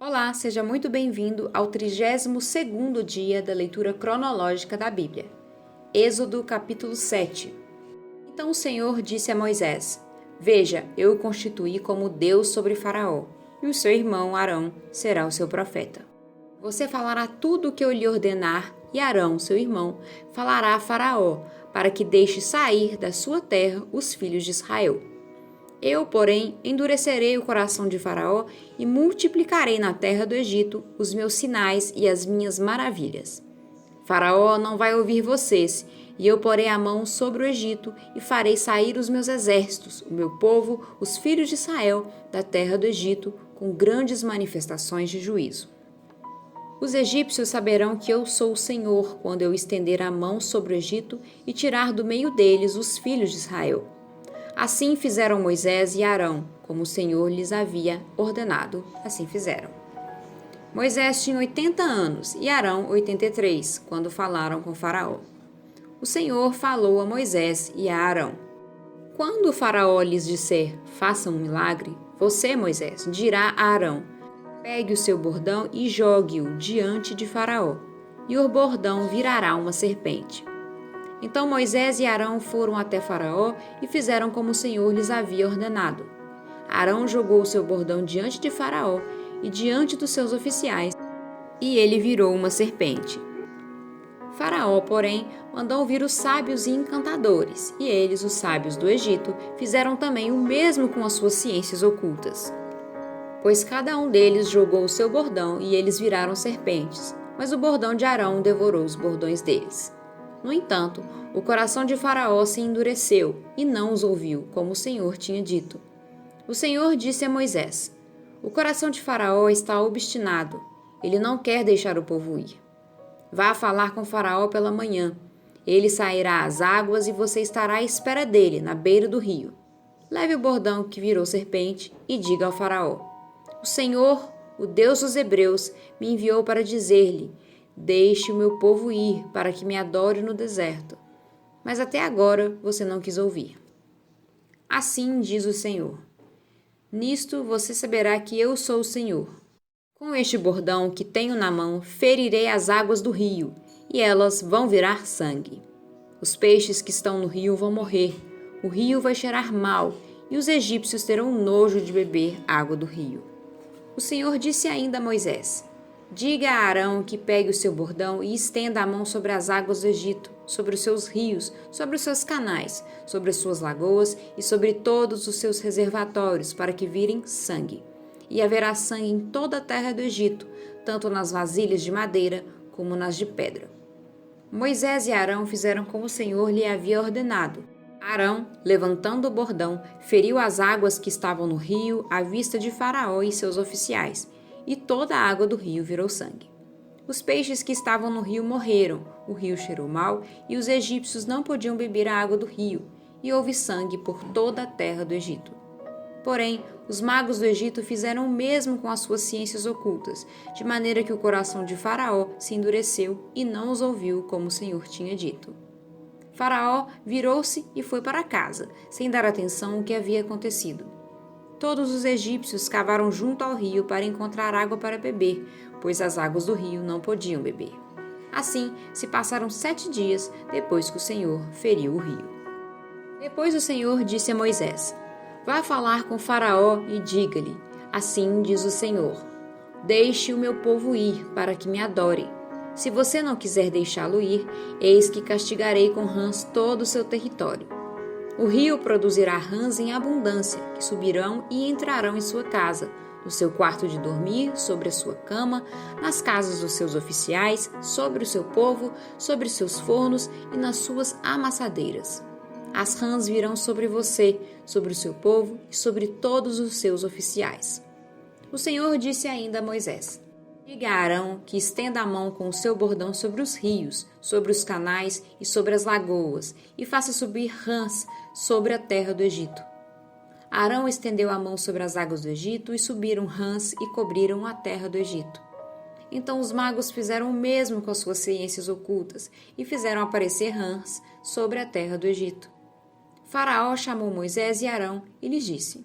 Olá, seja muito bem-vindo ao 32º dia da leitura cronológica da Bíblia. Êxodo capítulo 7. Então o Senhor disse a Moisés: Veja, eu o constituí como Deus sobre Faraó, e o seu irmão Arão será o seu profeta. Você falará tudo o que eu lhe ordenar, e Arão, seu irmão, falará a Faraó, para que deixe sair da sua terra os filhos de Israel. Eu, porém, endurecerei o coração de Faraó e multiplicarei na terra do Egito os meus sinais e as minhas maravilhas. Faraó não vai ouvir vocês, e eu porei a mão sobre o Egito e farei sair os meus exércitos, o meu povo, os filhos de Israel, da terra do Egito, com grandes manifestações de juízo. Os egípcios saberão que eu sou o Senhor quando eu estender a mão sobre o Egito e tirar do meio deles os filhos de Israel. Assim fizeram Moisés e Arão, como o Senhor lhes havia ordenado, assim fizeram. Moisés tinha 80 anos e Arão 83, quando falaram com Faraó. O Senhor falou a Moisés e a Arão: Quando o Faraó lhes disser, façam um milagre, você, Moisés, dirá a Arão: Pegue o seu bordão e jogue-o diante de Faraó, e o bordão virará uma serpente. Então Moisés e Arão foram até Faraó e fizeram como o Senhor lhes havia ordenado. Arão jogou o seu bordão diante de Faraó e diante dos seus oficiais, e ele virou uma serpente. Faraó, porém, mandou vir os sábios e encantadores, e eles, os sábios do Egito, fizeram também o mesmo com as suas ciências ocultas. Pois cada um deles jogou o seu bordão e eles viraram serpentes, mas o bordão de Arão devorou os bordões deles. No entanto, o coração de Faraó se endureceu e não os ouviu, como o Senhor tinha dito. O Senhor disse a Moisés: O coração de Faraó está obstinado, ele não quer deixar o povo ir. Vá falar com Faraó pela manhã. Ele sairá às águas e você estará à espera dele, na beira do rio. Leve o bordão que virou serpente e diga ao Faraó: O Senhor, o Deus dos Hebreus, me enviou para dizer-lhe: Deixe o meu povo ir, para que me adore no deserto. Mas até agora você não quis ouvir. Assim diz o Senhor: Nisto você saberá que eu sou o Senhor. Com este bordão que tenho na mão, ferirei as águas do rio, e elas vão virar sangue. Os peixes que estão no rio vão morrer, o rio vai cheirar mal, e os egípcios terão nojo de beber água do rio. O Senhor disse ainda a Moisés: Diga a Arão que pegue o seu bordão e estenda a mão sobre as águas do Egito, sobre os seus rios, sobre os seus canais, sobre as suas lagoas e sobre todos os seus reservatórios, para que virem sangue. E haverá sangue em toda a terra do Egito, tanto nas vasilhas de madeira como nas de pedra. Moisés e Arão fizeram como o Senhor lhe havia ordenado. Arão, levantando o bordão, feriu as águas que estavam no rio à vista de Faraó e seus oficiais, e toda a água do rio virou sangue. Os peixes que estavam no rio morreram, o rio cheirou mal, e os egípcios não podiam beber a água do rio, e houve sangue por toda a terra do Egito. Porém, os magos do Egito fizeram o mesmo com as suas ciências ocultas, de maneira que o coração de Faraó se endureceu e não os ouviu como o Senhor tinha dito. Faraó virou-se e foi para casa, sem dar atenção ao que havia acontecido. Todos os egípcios cavaram junto ao rio para encontrar água para beber, pois as águas do rio não podiam beber. Assim, se passaram 7 dias depois que o Senhor feriu o rio. Depois o Senhor disse a Moisés: Vá falar com Faraó e diga-lhe: Assim diz o Senhor: Deixe o meu povo ir, para que me adore. Se você não quiser deixá-lo ir, eis que castigarei com rãs todo o seu território. O rio produzirá rãs em abundância, que subirão e entrarão em sua casa, no seu quarto de dormir, sobre a sua cama, nas casas dos seus oficiais, sobre o seu povo, sobre os seus fornos e nas suas amassadeiras. As rãs virão sobre você, sobre o seu povo e sobre todos os seus oficiais. O Senhor disse ainda a Moisés: Diga a Arão que estenda a mão com o seu bordão sobre os rios, sobre os canais e sobre as lagoas, e faça subir rãs sobre a terra do Egito. Arão estendeu a mão sobre as águas do Egito, e subiram rãs e cobriram a terra do Egito. Então os magos fizeram o mesmo com as suas ciências ocultas, e fizeram aparecer rãs sobre a terra do Egito. Faraó chamou Moisés e Arão e lhes disse: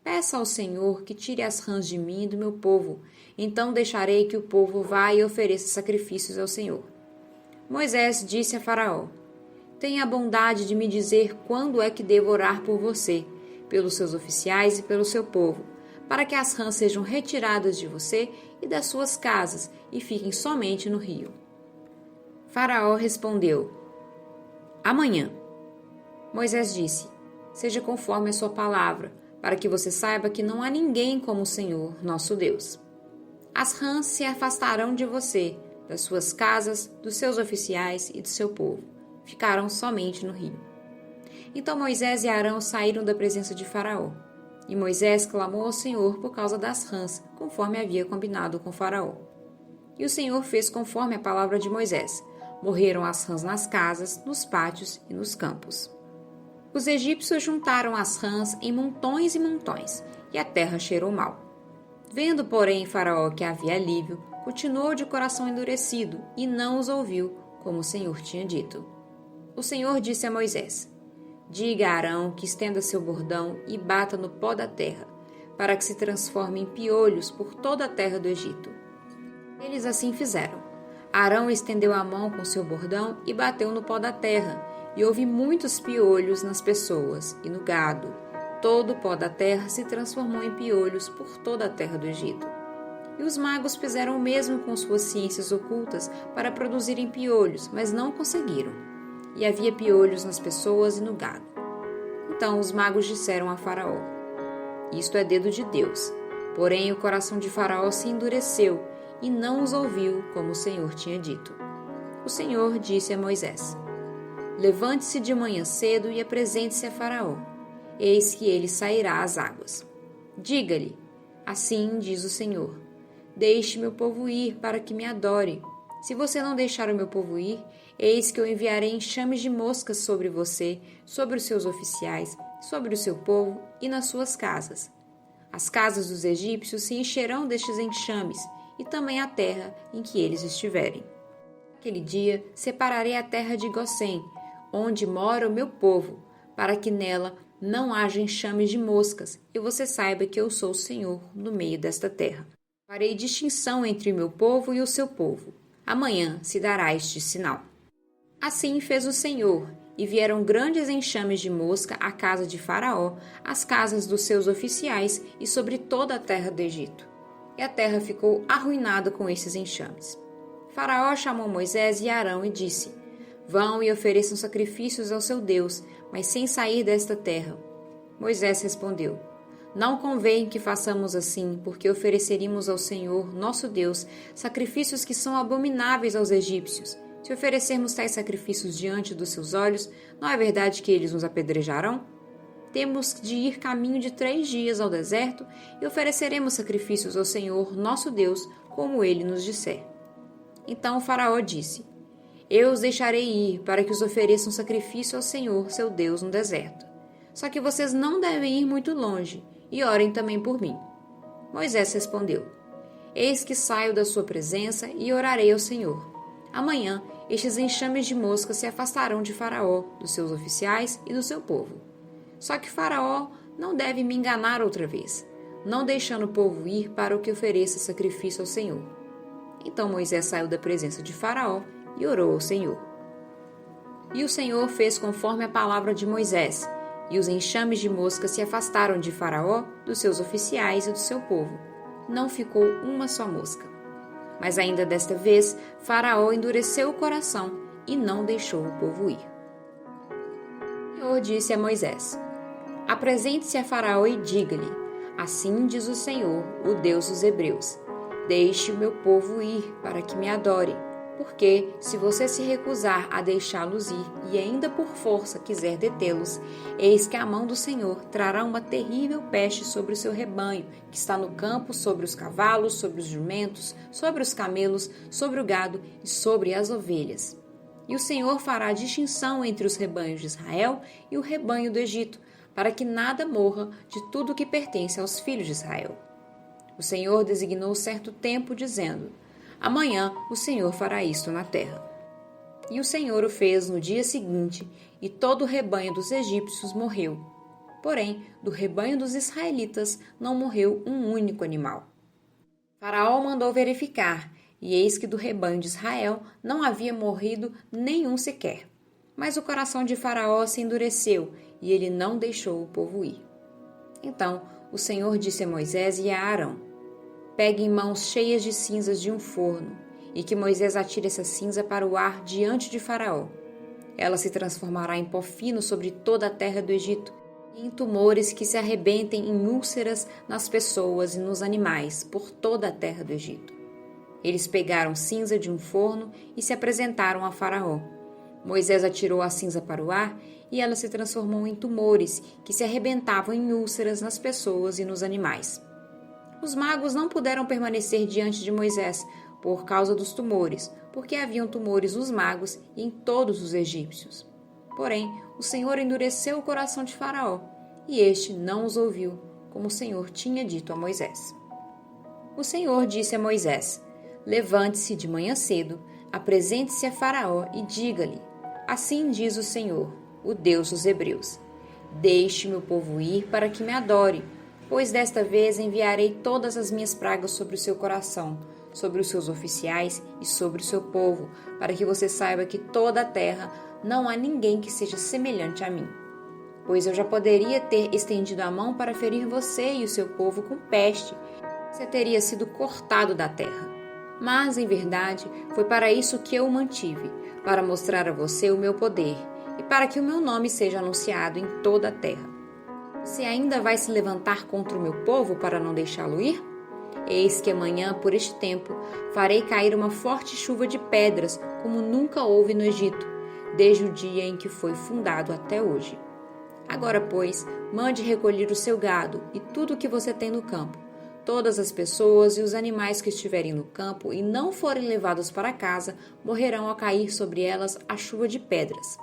peça ao Senhor que tire as rãs de mim e do meu povo. Então deixarei que o povo vá e ofereça sacrifícios ao Senhor. Moisés disse a Faraó: Tenha a bondade de me dizer quando é que devo orar por você, pelos seus oficiais e pelo seu povo, para que as rãs sejam retiradas de você e das suas casas e fiquem somente no rio. Faraó respondeu: Amanhã. Moisés disse: Seja conforme a sua palavra, para que você saiba que não há ninguém como o Senhor, nosso Deus. As rãs se afastarão de você, das suas casas, dos seus oficiais e do seu povo. Ficarão somente no rio. Então Moisés e Arão saíram da presença de Faraó. E Moisés clamou ao Senhor por causa das rãs, conforme havia combinado com Faraó. E o Senhor fez conforme a palavra de Moisés. Morreram as rãs nas casas, nos pátios e nos campos. Os egípcios juntaram as rãs em montões e montões, e a terra cheirou mal. Vendo, porém, Faraó que havia alívio, continuou de coração endurecido e não os ouviu, como o Senhor tinha dito. O Senhor disse a Moisés: Diga a Arão que estenda seu bordão e bata no pó da terra, para que se transforme em piolhos por toda a terra do Egito. Eles assim fizeram. Arão estendeu a mão com seu bordão e bateu no pó da terra, e houve muitos piolhos nas pessoas e no gado. Todo o pó da terra se transformou em piolhos por toda a terra do Egito. E os magos fizeram o mesmo com suas ciências ocultas para produzirem piolhos, mas não conseguiram. E havia piolhos nas pessoas e no gado. Então os magos disseram a Faraó: Isto é dedo de Deus. Porém o coração de Faraó se endureceu e não os ouviu, como o Senhor tinha dito. O Senhor disse a Moisés: Levante-se de manhã cedo e apresente-se a Faraó. Eis que ele sairá às águas. Diga-lhe: Assim diz o Senhor: Deixe meu povo ir para que me adore. Se você não deixar o meu povo ir, eis que eu enviarei enxames de moscas sobre você, sobre os seus oficiais, sobre o seu povo e nas suas casas. As casas dos egípcios se encherão destes enxames, e também a terra em que eles estiverem. Naquele dia separarei a terra de Gósen, onde mora o meu povo, para que nela não haja enxames de moscas, e você saiba que eu sou o Senhor no meio desta terra. Farei distinção entre o meu povo e o seu povo. Amanhã se dará este sinal. Assim fez o Senhor, e vieram grandes enxames de mosca à casa de Faraó, às casas dos seus oficiais e sobre toda a terra do Egito. E a terra ficou arruinada com esses enxames. Faraó chamou Moisés e Arão e disse: Vão e ofereçam sacrifícios ao seu Deus, mas sem sair desta terra. Moisés respondeu: Não convém que façamos assim, porque ofereceríamos ao Senhor, nosso Deus, sacrifícios que são abomináveis aos egípcios. Se oferecermos tais sacrifícios diante dos seus olhos, não é verdade que eles nos apedrejarão? Temos de ir caminho de 3 dias ao deserto e ofereceremos sacrifícios ao Senhor, nosso Deus, como ele nos disser. Então o Faraó disse: Eu os deixarei ir para que os ofereçam sacrifício ao Senhor, seu Deus, no deserto. Só que vocês não devem ir muito longe, e orem também por mim. Moisés respondeu: Eis que saio da sua presença e orarei ao Senhor. Amanhã estes enxames de moscas se afastarão de Faraó, dos seus oficiais e do seu povo. Só que Faraó não deve me enganar outra vez, não deixando o povo ir para o que ofereça sacrifício ao Senhor. Então Moisés saiu da presença de Faraó e orou ao Senhor. E o Senhor fez conforme a palavra de Moisés, e os enxames de moscas se afastaram de Faraó, dos seus oficiais e do seu povo. Não ficou uma só mosca. Mas ainda desta vez, Faraó endureceu o coração e não deixou o povo ir. O Senhor disse a Moisés: Apresente-se a Faraó e diga-lhe: Assim diz o Senhor, o Deus dos Hebreus: Deixe o meu povo ir para que me adore. Porque, se você se recusar a deixá-los ir e ainda por força quiser detê-los, eis que a mão do Senhor trará uma terrível peste sobre o seu rebanho, que está no campo, sobre os cavalos, sobre os jumentos, sobre os camelos, sobre o gado e sobre as ovelhas. E o Senhor fará distinção entre os rebanhos de Israel e o rebanho do Egito, para que nada morra de tudo que pertence aos filhos de Israel. O Senhor designou certo tempo, dizendo: Amanhã o Senhor fará isto na terra. E o Senhor o fez no dia seguinte, e todo o rebanho dos egípcios morreu. Porém, do rebanho dos israelitas não morreu um único animal. Faraó mandou verificar, e eis que do rebanho de Israel não havia morrido nenhum sequer. Mas o coração de Faraó se endureceu, e ele não deixou o povo ir. Então o Senhor disse a Moisés e a Arão: Peguem mãos cheias de cinzas de um forno, e que Moisés atire essa cinza para o ar diante de Faraó. Ela se transformará em pó fino sobre toda a terra do Egito, e em tumores que se arrebentem em úlceras nas pessoas e nos animais por toda a terra do Egito. Eles pegaram cinza de um forno e se apresentaram a Faraó. Moisés atirou a cinza para o ar e ela se transformou em tumores que se arrebentavam em úlceras nas pessoas e nos animais. Os magos não puderam permanecer diante de Moisés por causa dos tumores, porque haviam tumores nos magos e em todos os egípcios. Porém, o Senhor endureceu o coração de Faraó, e este não os ouviu, como o Senhor tinha dito a Moisés. O Senhor disse a Moisés: Levante-se de manhã cedo, apresente-se a Faraó e diga-lhe: Assim diz o Senhor, o Deus dos Hebreus: Deixe meu povo ir para que me adore, pois desta vez enviarei todas as minhas pragas sobre o seu coração, sobre os seus oficiais e sobre o seu povo, para que você saiba que toda a terra não há ninguém que seja semelhante a mim. Pois eu já poderia ter estendido a mão para ferir você e o seu povo com peste, você teria sido cortado da terra. Mas, em verdade, foi para isso que eu o mantive, para mostrar a você o meu poder e para que o meu nome seja anunciado em toda a terra. Você ainda vai se levantar contra o meu povo para não deixá-lo ir? Eis que amanhã, por este tempo, farei cair uma forte chuva de pedras, como nunca houve no Egito, desde o dia em que foi fundado até hoje. Agora, pois, mande recolher o seu gado e tudo o que você tem no campo, todas as pessoas e os animais que estiverem no campo e não forem levados para casa, morrerão ao cair sobre elas a chuva de pedras.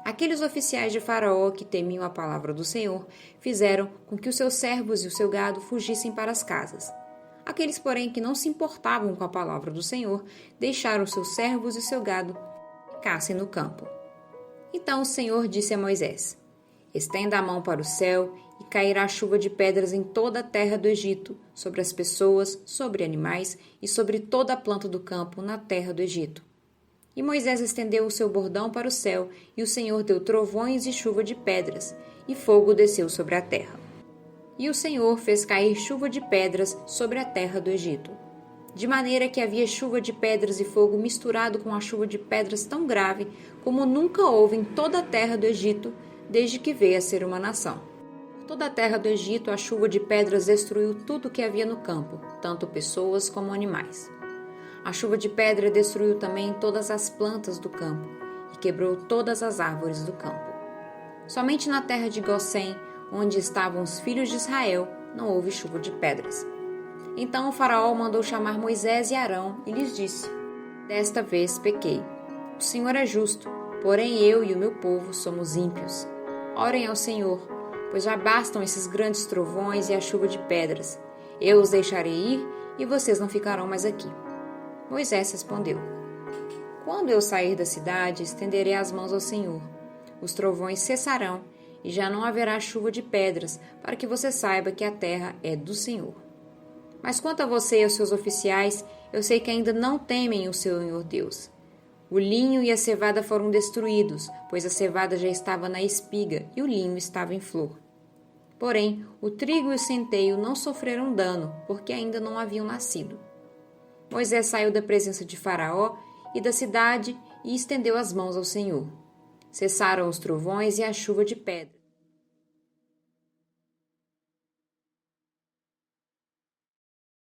Aqueles oficiais de Faraó que temiam a palavra do Senhor fizeram com que os seus servos e o seu gado fugissem para as casas. Aqueles, porém, que não se importavam com a palavra do Senhor, deixaram seus servos e seu gado ficassem no campo. Então o Senhor disse a Moisés: Estenda a mão para o céu e cairá chuva de pedras em toda a terra do Egito, sobre as pessoas, sobre animais e sobre toda a planta do campo na terra do Egito. E Moisés estendeu o seu bordão para o céu, e o Senhor deu trovões e chuva de pedras, e fogo desceu sobre a terra. E o Senhor fez cair chuva de pedras sobre a terra do Egito, de maneira que havia chuva de pedras e fogo misturado com a chuva de pedras tão grave como nunca houve em toda a terra do Egito, desde que veio a ser uma nação. Por toda a terra do Egito, a chuva de pedras destruiu tudo o que havia no campo, tanto pessoas como animais. A chuva de pedra destruiu também todas as plantas do campo e quebrou todas as árvores do campo. Somente na terra de Gósen, onde estavam os filhos de Israel, não houve chuva de pedras. Então o faraó mandou chamar Moisés e Arão e lhes disse: Desta vez pequei. O Senhor é justo, porém eu e o meu povo somos ímpios. Orem ao Senhor, pois já bastam esses grandes trovões e a chuva de pedras. Eu os deixarei ir e vocês não ficarão mais aqui. Moisés respondeu: Quando eu sair da cidade, estenderei as mãos ao Senhor. Os trovões cessarão e já não haverá chuva de pedras, para que você saiba que a terra é do Senhor. Mas quanto a você e aos seus oficiais, eu sei que ainda não temem o Senhor Deus. O linho e a cevada foram destruídos, pois a cevada já estava na espiga e o linho estava em flor. Porém, o trigo e o centeio não sofreram dano, porque ainda não haviam nascido. Moisés saiu da presença de Faraó e da cidade e estendeu as mãos ao Senhor. Cessaram os trovões e a chuva de pedra.